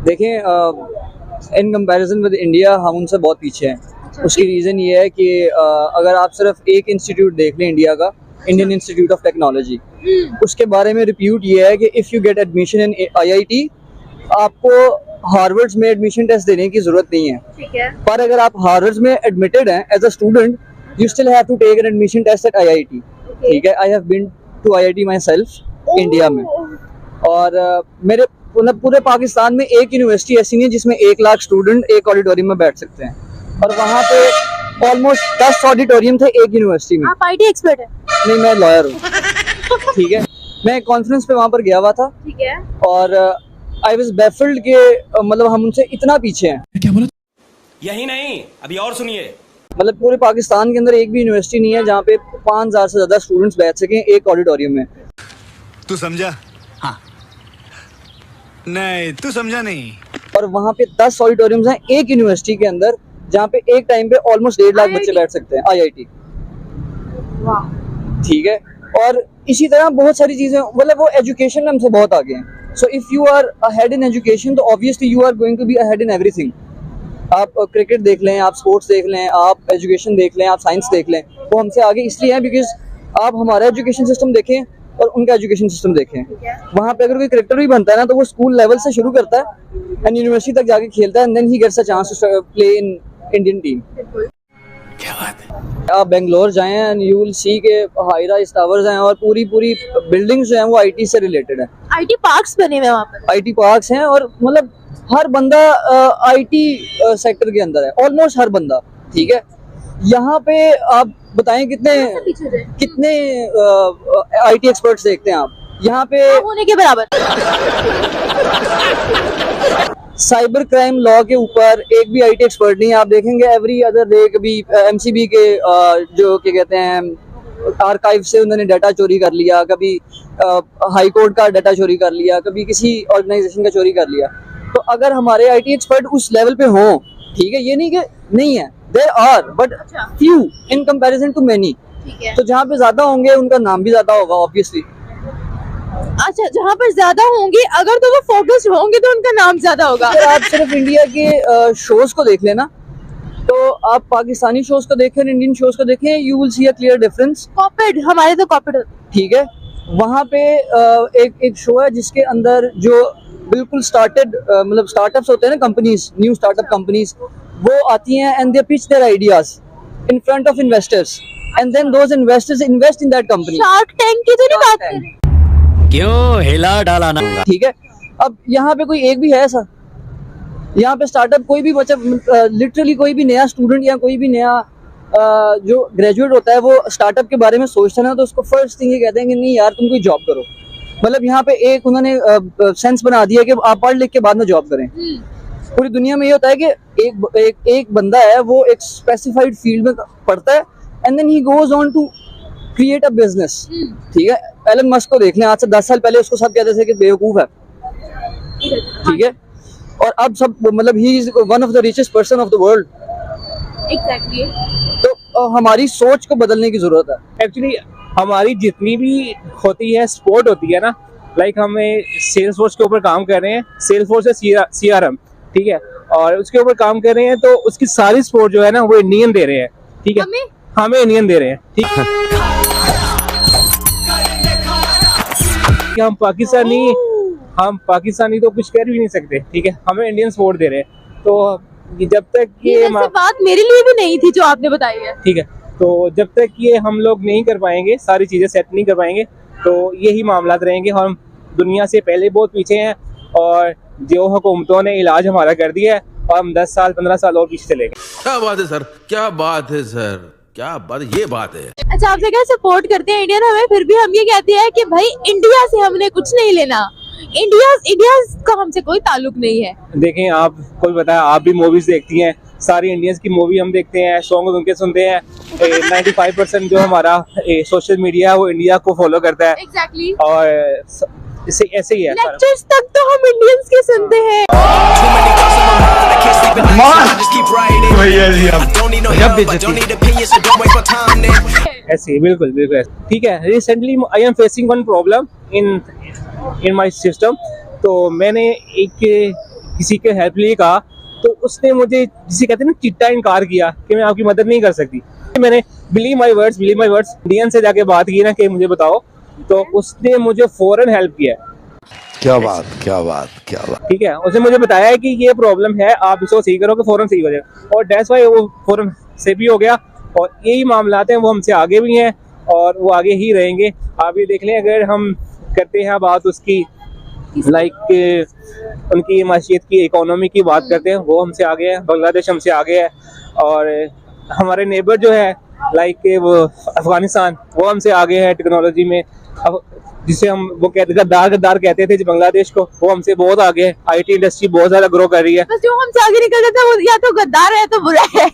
देखें in comparison with India हम उनसे बहुत पीछे हैं। उसकी रीज़न ये है कि अगर आप सिर्फ एक इंस्टीट्यूट देख लें इंडिया का, इंडियन इंस्टीट्यूट ऑफ टेक्नोलॉजी, उसके बारे में रिप्यूट ये है कि if you get admission in IIT आपको हार्वर्ड्स में एडमिशन टेस्ट देने की ज़रूरत नहीं है। ठीक है। पर अगर आप हार्वर्ड्स में एडमिटेड हैं as a student, you still have to take an admission test at IIT। ठीक है, I have been to IIT myself India में। और मेरे मतलब पूरे पाकिस्तान में एक यूनिवर्सिटी ऐसी नहीं है जिसमें 1 लाख स्टूडेंट एक ऑडिटोरियम में बैठ सकते हैं, और वहाँ पे ऑलमोस्ट 10 ऑडिटोरियम थे एक यूनिवर्सिटी में। आप IT एक्सपर्ट हैं? नहीं, मैं लॉयर हूँ। ठीक है, मैं कॉन्फ्रेंस पे वहाँ पर गया हुआ था। ठीक है। और आई वाज बैफल्ड के मतलब हम उनसे इतना पीछे हैं। क्या बोला? यही नहीं, अभी और सुनिए। मतलब पूरे पाकिस्तान के अंदर एक भी यूनिवर्सिटी नहीं है जहाँ पे 5000 से ज्यादा स्टूडेंट्स बैठ सकें एक ऑडिटोरियम में। तू समझा? हाँ। नहीं, तू समझा नहीं। और वहाँ पे 10 ऑडिटोरियम्स हैं एक यूनिवर्सिटी के अंदर जहाँ पे एक टाइम पे ऑलमोस्ट 1.5 लाख बच्चे बैठ सकते हैं। IIT। वाह। ठीक है, और इसी तरह बहुत सारी चीजें, मतलब वो एजुकेशन में हमसे बहुत आगे हैं। So if you are ahead in education तो obviously you are going to be ahead in everything. आप क्रिकेट देख लें, आप स्पोर्ट्स देख लें, आप एजुकेशन देख लें, आप साइंस देख लें, वो हमसे आगे इसलिए हैं बिकॉज आप हमारा एजुकेशन सिस्टम देखें और उनका एजुकेशन सिस्टम देखें। वहाँ पे अगर कोई क्रिकेटर भी बनता है ना तो वो स्कूल लेवल से शुरू करता है एंड यूनिवर्सिटी तक जाके खेलता है, and then he gets a chance to play in Indian team. क्या बात है? आप बेंगलोर जाएं एंड यू विल सी के हाई राइज टावर्स हैं और पूरी बिल्डिंग्स जो हैं वो IT से रिलेटेड है। IT पार्क्स बने हुए हैं वहाँ पर। IT पार्क्स हैं और मतलब हर बंदा IT सेक्टर के अंदर है, ऑलमोस्ट हर बंदा। ठीक है, यहाँ पे आप बताएं कितने IT एक्सपर्ट्स देखते हैं आप यहाँ पे? होने के बराबर। साइबर क्राइम लॉ के ऊपर एक भी IT एक्सपर्ट नहीं है। आप देखेंगे एवरी अदर डे कभी MCB के जो क्या कहते हैं आर्काइव से उन्होंने डाटा चोरी कर लिया, कभी हाई कोर्ट का डाटा चोरी कर लिया, कभी किसी ऑर्गेनाइजेशन का चोरी कर लिया। तो अगर हमारे IT एक्सपर्ट उस लेवल पे हों, ठीक है, ये नहीं कि नहीं है, there are but few in comparison to many. ठीक है। तो जहाँ पे ज्यादा होंगे उनका नाम भी ज्यादा होगा ऑब्वियसली। अच्छा, जहाँ पर ज्यादा होंगे अगर तो वो फोकस्ड होंगे तो उनका नाम ज्यादा होगा। अगर आप सिर्फ इंडिया के शोज को देख लेना तो आप पाकिस्तानी शोज को देखें, इंडियन शोज को देखें, you will see a clear difference. Corporate हमारे तो कॉर्पोरेट। ठीक है, वहाँ पे एक शो है जिसके अंदर जो बिल्कुल मतलब स्टार्टअप्स होते हैं ना, कंपनीज, न्यू स्टार्टअप कंपनीज, वो आती हैं and they pitch their ideas in front of investors and then those investors invest in that company. Shark tank की तो नहीं बात कर रहे? क्यों हिला डाला ना? ठीक है, अब यहाँ पे कोई एक भी है ऐसा? यहाँ पे स्टार्टअप कोई भी बच्चा लिटरली कोई भी नया स्टूडेंट या कोई भी नया जो ग्रेजुएट होता है वो स्टार्टअप के बारे में सोचता है ना तो उसको फर्स्ट थिंग ये कहते हैं कि नहीं यार तुम कोई जॉब करो। मतलब यहाँ पे एक उन्होंने सेंस बना दिया कि आप पढ़ लिख के बाद में जॉब करें। पूरी दुनिया में ये होता है कि एक बंदा है वो एक स्पेसिफाइड फील्ड में पढ़ता है and then he goes on to create a business. ठीक है, एलन मस्क को देख लें, आज से 10 साल पहले उसको सब कहते थे कि बेवकूफ है। ठीक है, और अब सब मतलब he is one of the richest person of the world. Exactly. तो हमारी सोच को बदलने की जरूरत है। एक्चुअली हमारी जितनी भी होती है स्पोर्ट होती है ना, लाइक हमें सेल्स फोर्स के ऊपर काम कर रहे हैं, सेल्स फोर्स है CRM, ठीक है, और उसके ऊपर काम कर रहे हैं तो उसकी सारी स्पोर्ट जो है ना वो इंडियन दे रहे हैं। ठीक है, हमें इंडियन दे रहे हैं। ठीक है, हम पाकिस्तानी तो कुछ कर भी नहीं सकते। ठीक है, हमें इंडियन सपोर्ट दे रहे हैं। तो जब तक ये बात मेरे लिए भी नहीं थी जो आपने बताई है। ठीक है, तो जब तक ये हम लोग नहीं कर पाएंगे, सारी चीजें सेट नहीं कर पाएंगे, तो यही मामलात रहेंगे। हम दुनिया से पहले बहुत पीछे हैं और जो हुकूमतों ने इलाज हमारा कर दिया है और हम 10 साल 15 साल और पीछे चले गए। क्या बात है सर, क्या बात है सर, क्या बात, ये बात है। अच्छा, आप जगह सपोर्ट करते हैं इंडियन हमें, फिर भी हम ये कहते हैं कि भाई इंडिया से हमने कुछ नहीं लेना, इंडिया का हमसे कोई ताल्लुक नहीं है। देखें, आप कोई बताया, आप भी मूवीज देखती हैं, सारी इंडियंस की मूवी हम देखते हैं, सॉन्ग उनके सुनते हैं। 95% जो हमारा सोशल मीडिया है वो इंडिया को फॉलो करता है। एग्जैक्टली। और ऐसे ही है। लेक्चर्स तक तो हम इंडियंस के सुनते हैं। ऐसे बिल्कुल बिल्कुल ठीक है। Recently I am facing one problem in my system. तो मैंने एक किसी के हेल्प लिए कहा तो उसने मुझे, जिसे कहते हैं ना, चिट्टा इनकार किया कि मैं आपकी मदद नहीं कर सकती। मैंने बिलीव माय वर्ड्स इंडियन से जाके बात की ना कि मुझे बताओ, तो उसने मुझे फौरन हेल्प किया। क्या बात, क्या बात, क्या बात। ठीक है, उसने मुझे बताया है कि ये प्रॉब्लम है, आप इसको सही करोगे फौरन सही हो जाएगा, और दैट्स व्हाई वो फौरन से भी हो गया। और यही मामलात हैं, वो हमसे आगे भी हैं और वो आगे ही रहेंगे। आप ये देख लें, अगर हम करते हैं बात उसकी लाइक उनकी माशियत की, इकोनॉमी की बात करते हैं, वो हमसे आगे है, बांग्लादेश हमसे आगे है। और हमारे नेबर जो है लाइक वो अफगानिस्तान, वो हमसे आगे है टेक्नोलॉजी में। अब जिसे हम वो कहते गद्दार कहते थे बांग्लादेश को, वो हमसे बहुत आगे है। आईटी इंडस्ट्री बहुत ज्यादा ग्रो कर रही है। बस जो हमसे आगे निकल जाता है वो या तो गद्दार है या तो बुरा है।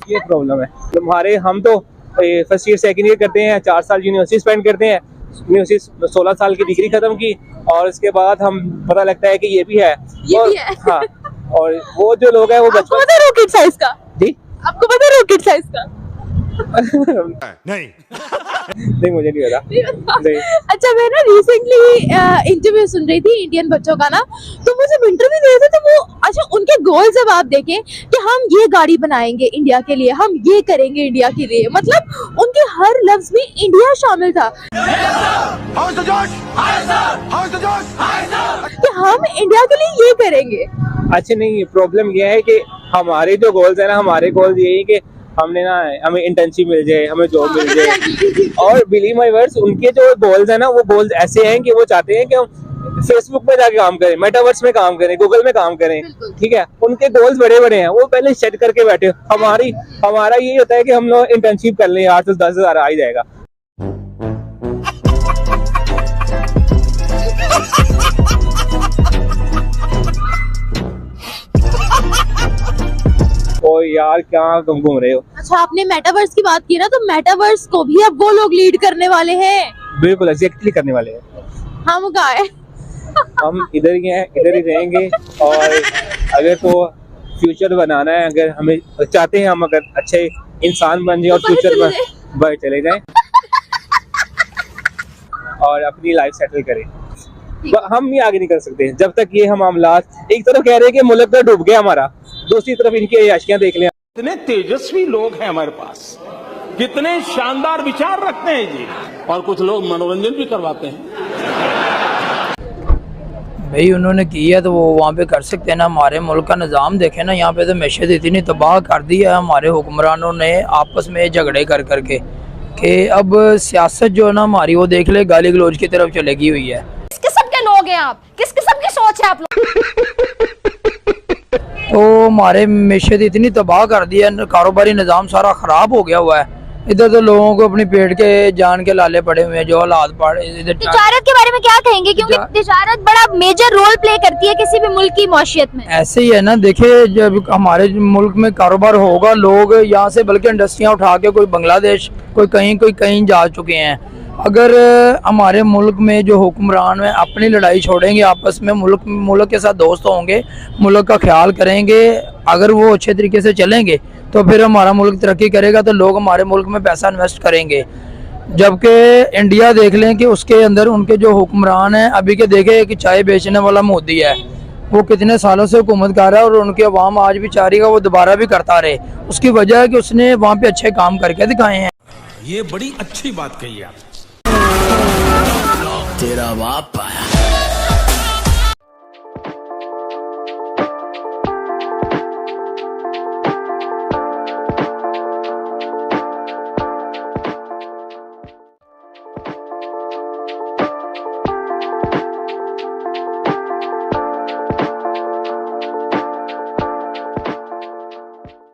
ये प्रॉब्लम है हमारे। हम तो फर्स्ट ईयर सेकंड ईयर करते हैं, 4 साल यूनिवर्सिटी स्पेंड करते हैं, यूनिवर्सिटी 16 साल की डिग्री खत्म की, और उसके बाद हम पता लगता है कि ये भी है, ये भी है। हाँ, और वो जो लोग हैं वो आपको बचपन पता है रॉकेट साइज का? जी आपको पता है रॉकेट साइज का? नहीं नहीं, मुझे नहीं पता। नहीं। अच्छा, मैं ना रिसेंटली इंटरव्यू सुन रही थी इंडियन बच्चों का ना, तो वो जब इंटरव्यू दे रहे थे तो वो, अच्छा, उनके गोल जब आप देखें कि हम ये गाड़ी बनाएंगे इंडिया के लिए, हम ये करेंगे इंडिया के लिए, मतलब उनके हर लफ्ज में इंडिया शामिल था कि हम इंडिया के लिए ये करेंगे। अच्छा, नहीं, प्रॉब्लम ये है कि हमारे जो गोल्स है ना, हमारे गोल्स यही कि हमने ना, हमें इंटर्नशिप मिल जाए, हमें जॉब मिल जाए। और बिलीव माय वर्ड्स, उनके जो गोल्स है ना, वो गोल्स ऐसे हैं कि वो चाहते हैं कि हम फेसबुक में जाके काम करें, मेटावर्स में काम करें, गूगल में काम करें। ठीक है, उनके गोल्स बड़े बड़े हैं, वो पहले सेट करके बैठे। हमारा यही होता है कि हम लोग इंटर्नशिप कर लें, 8 से 10 हज़ार आ ही जाएगा। ओ यार, क्या तुम घूम रहे हो? अच्छा, आपने मेटावर्स की बात की ना, तो मेटावर्स को भी अब वो लोग लीड करने वाले हैं। बिल्कुल एग्जैक्टली करने वाले हैं। हम कहाँ हैं? हम इधर ही हैं, इधर ही रहेंगे। और अगर तो फ्यूचर बनाना है, अगर हमें चाहते हैं हम अगर अच्छे इंसान बन जाए और तो फ्यूचर में बाहर चले जाएं और अपनी लाइफ सेटल करें, हम ही आगे नहीं कर सकते जब तक ये हम मामलात। एक तरफ कह रहे हैं कि मुल्क तो डूब गया हमारा, दूसरी तरफ इनकी अय्याशियां देख लें। कितने तेजस्वी लोग हैं हमारे पास, कितने शानदार विचार रखते हैं जी, और कुछ लोग मनोरंजन भी करवाते हैं। भाई उन्होंने किया तो वो वहाँ पे कर सकते हैं ना। हमारे मुल्क का निज़ाम देखे ना, यहाँ पे तो मैशत इतनी तबाह कर दी है हमारे हुक्मरानों ने आपस में झगड़े कर करके कि अब सियासत जो है ना हमारी, वो देख ले गाली गलौज की तरफ चलेगी हुई है। किस किस्म के लोग हैं आप? किस किस्म की सोच है आप लोग? तो हमारे मैशत इतनी तबाह कर दी है, कारोबारी निज़ाम सारा ख़राब हो गया हुआ है। इधर तो लोगों को अपनी पेट के जान के लाले पड़े हुए हैं, जो हालात पड़े। इधर तिजारत के बारे में क्या कहेंगे, क्योंकि तिजारत बड़ा मेजर रोल प्ले करती है किसी भी मुल्क की मौशियत में। ऐसे ही है ना, देखिए जब हमारे मुल्क में कारोबार होगा, लोग यहाँ से बल्कि इंडस्ट्रियाँ उठा के कोई बांग्लादेश, कोई कहीं जा चुके हैं। अगर हमारे मुल्क में जो हुक्मरान हैं अपनी लड़ाई छोड़ेंगे, आपस में मुल्क के साथ दोस्त होंगे, मुल्क का ख्याल करेंगे, अगर वो अच्छे तरीके से चलेंगे तो फिर हमारा मुल्क तरक्की करेगा, तो लोग हमारे मुल्क में पैसा इन्वेस्ट करेंगे। जबकि इंडिया देख लें कि उसके अंदर उनके जो हुक्मरान हैं, अभी के देखे कि चाय बेचने वाला मोदी है, वो कितने सालों से हुकूमत कर रहा है और उनके अवाम आज भी चाह रही है वो दोबारा भी करता रहे। उसकी वजह है कि उसने वहाँ पे अच्छे काम करके दिखाए हैं। ये बड़ी अच्छी बात कही आप। तेरा बाप आया।